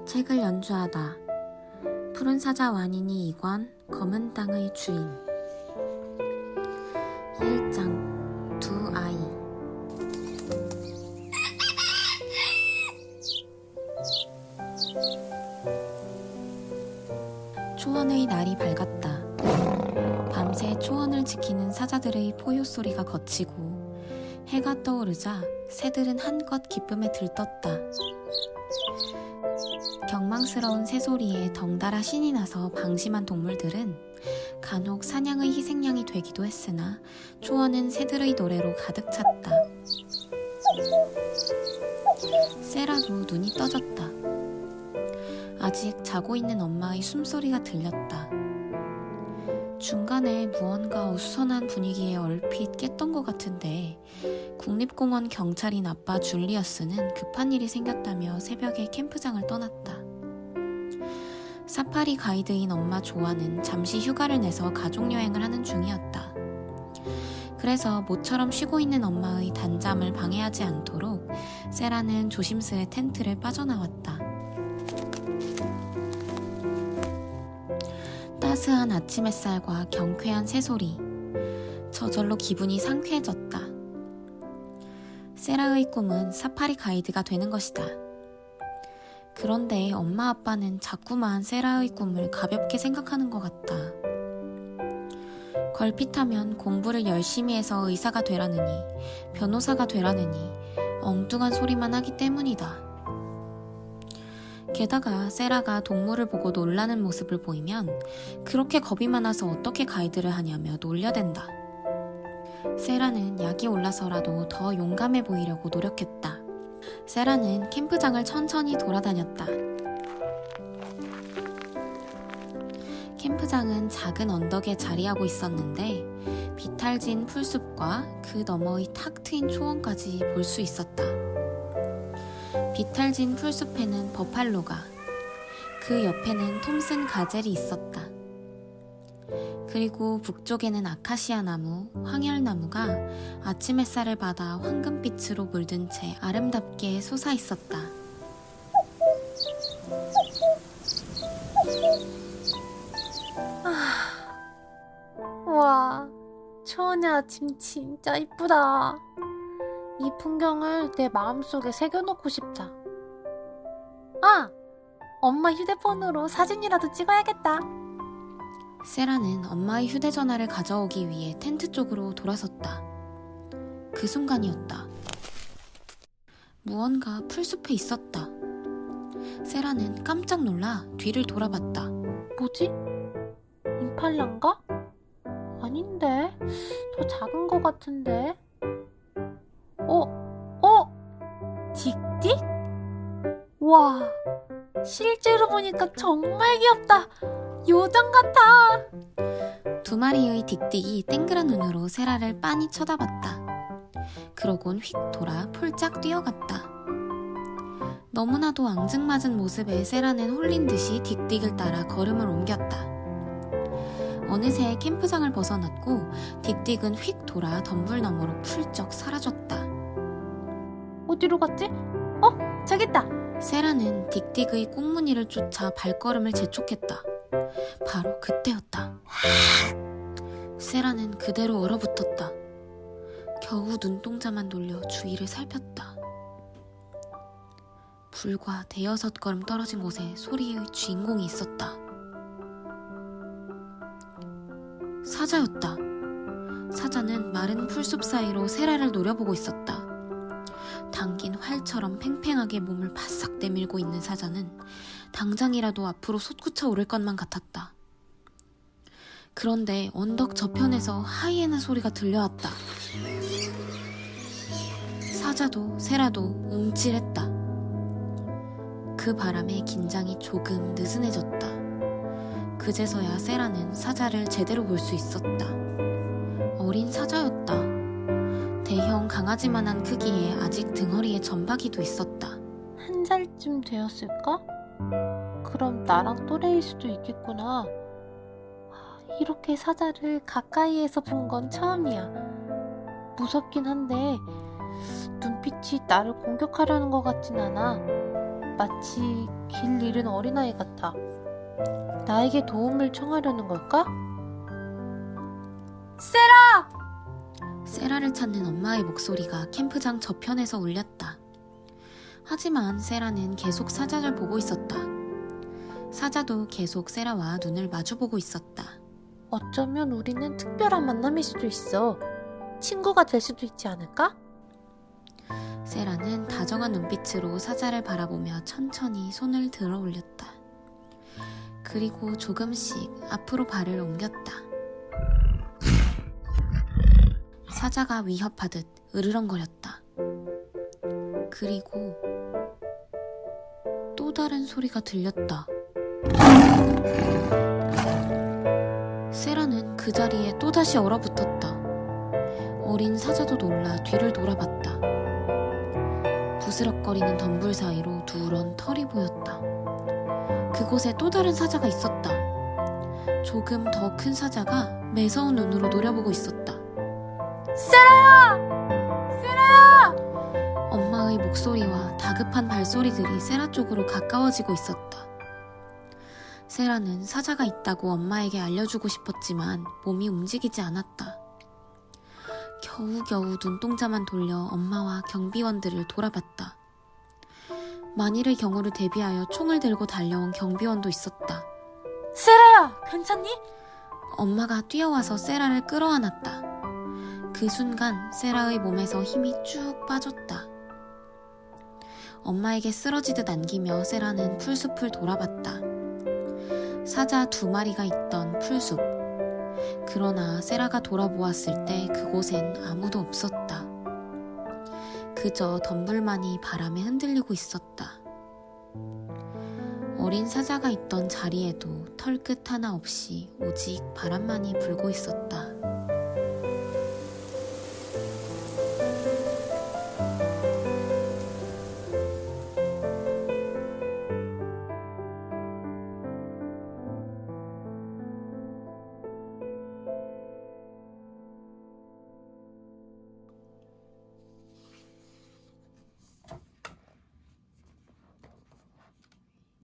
책을 연주하다. 푸른 사자 완인이 이관, 검은 땅의 주인. 1장 두 아이. 초원의 날이 밝았다. 밤새 초원을 지키는 사자들의 포효 소리가 거치고 해가 떠오르자 새들은 한껏 기쁨에 들떴다. 경망스러운 새소리에 덩달아 신이 나서 방심한 동물들은 간혹 사냥의 희생양이 되기도 했으나 초원은 새들의 노래로 가득 찼다. 세라도 눈이 떠졌다. 아직 자고 있는 엄마의 숨소리가 들렸다. 중간에 무언가 어수선한 분위기에 얼핏 깼던 것 같은데 국립공원 경찰인 아빠 줄리어스는 급한 일이 생겼다며 새벽에 캠프장을 떠났다. 사파리 가이드인 엄마 조아는 잠시 휴가를 내서 가족여행을 하는 중이었다. 그래서 모처럼 쉬고 있는 엄마의 단잠을 방해하지 않도록 세라는 조심스레 텐트를 빠져나왔다. 따스한 아침 햇살과 경쾌한 새소리, 저절로 기분이 상쾌해졌다. 세라의 꿈은 사파리 가이드가 되는 것이다. 그런데 엄마 아빠는 자꾸만 세라의 꿈을 가볍게 생각하는 것 같다. 걸핏하면 공부를 열심히 해서 의사가 되라느니, 변호사가 되라느니 엉뚱한 소리만 하기 때문이다. 게다가 세라가 동물을 보고 놀라는 모습을 보이면 그렇게 겁이 많아서 어떻게 가이드를 하냐며 놀려댄다. 세라는 약이 올라서라도 더 용감해 보이려고 노력했다. 세라는 캠프장을 천천히 돌아다녔다. 캠프장은 작은 언덕에 자리하고 있었는데 비탈진 풀숲과 그 너머의 탁 트인 초원까지 볼 수 있었다. 비탈진 풀숲에는 버팔로가, 그 옆에는 톰슨 가젤이 있었다. 그리고 북쪽에는 아카시아 나무, 황열나무가 아침 햇살을 받아 황금빛으로 물든 채 아름답게 솟아 있었다. 와, 초원의 아침 진짜 이쁘다. 이 풍경을 내 마음속에 새겨놓고 싶다. 아! 엄마 휴대폰으로 사진이라도 찍어야겠다. 세라는 엄마의 휴대전화를 가져오기 위해 텐트 쪽으로 돌아섰다. 그 순간이었다. 무언가 풀숲에 있었다. 세라는 깜짝 놀라 뒤를 돌아봤다. 뭐지? 임팔라인가? 아닌데, 더 작은 것 같은데. 딕딕? 와, 실제로 보니까 정말 귀엽다. 요정 같아. 두 마리의 딕딕이 땡그란 눈으로 세라를 빤히 쳐다봤다. 그러곤 휙 돌아 폴짝 뛰어갔다. 너무나도 앙증맞은 모습에 세라는 홀린 듯이 딕딕을 따라 걸음을 옮겼다. 어느새 캠프장을 벗어났고 딕딕은 휙 돌아 덤불 너머로 훌쩍 사라졌다. 어디로 갔지? 저기 있다. 세라는 딕딕의 꽁무니를 쫓아 발걸음을 재촉했다. 바로 그때였다. 세라는 그대로 얼어붙었다. 겨우 눈동자만 돌려 주위를 살폈다. 불과 대여섯 걸음 떨어진 곳에 소리의 주인공이 있었다. 사자였다. 사자는 마른 풀숲 사이로 세라를 노려보고 있었다. 당긴 활처럼 팽팽하게 몸을 바싹 내밀고 있는 사자는 당장이라도 앞으로 솟구쳐 오를 것만 같았다. 그런데 언덕 저편에서 하이에나 소리가 들려왔다. 사자도 세라도 움찔했다. 그 바람에 긴장이 조금 느슨해졌다. 그제서야 세라는 사자를 제대로 볼 수 있었다. 어린 사자였다. 대형 강아지만한 크기에 아직 등허리에 점박이도 있었다. 한 살쯤 되었을까? 그럼 나랑 또래일 수도 있겠구나. 이렇게 사자를 가까이에서 본 건 처음이야. 무섭긴 한데 눈빛이 나를 공격하려는 것 같진 않아. 마치 길 잃은 어린아이 같아. 나에게 도움을 청하려는 걸까? 세라! 세라를 찾는 엄마의 목소리가 캠프장 저편에서 울렸다. 하지만 세라는 계속 사자를 보고 있었다. 사자도 계속 세라와 눈을 마주보고 있었다. 어쩌면 우리는 특별한 만남일 수도 있어. 친구가 될 수도 있지 않을까? 세라는 다정한 눈빛으로 사자를 바라보며 천천히 손을 들어 올렸다. 그리고 조금씩 앞으로 발을 옮겼다. 사자가 위협하듯 으르렁거렸다. 그리고 또 다른 소리가 들렸다. 세라는 그 자리에 또다시 얼어붙었다. 어린 사자도 놀라 뒤를 돌아봤다. 부스럭거리는 덤불 사이로 누런 털이 보였다. 그곳에 또 다른 사자가 있었다. 조금 더 큰 사자가 매서운 눈으로 노려보고 있었다. 세라야! 세라야! 엄마의 목소리와 다급한 발소리들이 세라 쪽으로 가까워지고 있었다. 세라는 사자가 있다고 엄마에게 알려주고 싶었지만 몸이 움직이지 않았다. 겨우겨우 눈동자만 돌려 엄마와 경비원들을 돌아봤다. 만일의 경우를 대비하여 총을 들고 달려온 경비원도 있었다. 세라야! 괜찮니? 엄마가 뛰어와서 세라를 끌어안았다. 그 순간 세라의 몸에서 힘이 쭉 빠졌다. 엄마에게 쓰러지듯 안기며 세라는 풀숲을 돌아봤다. 사자 2마리가 있던 풀숲. 그러나 세라가 돌아보았을 때 그곳엔 아무도 없었다. 그저 덤불만이 바람에 흔들리고 있었다. 어린 사자가 있던 자리에도 털끝 하나 없이 오직 바람만이 불고 있었다.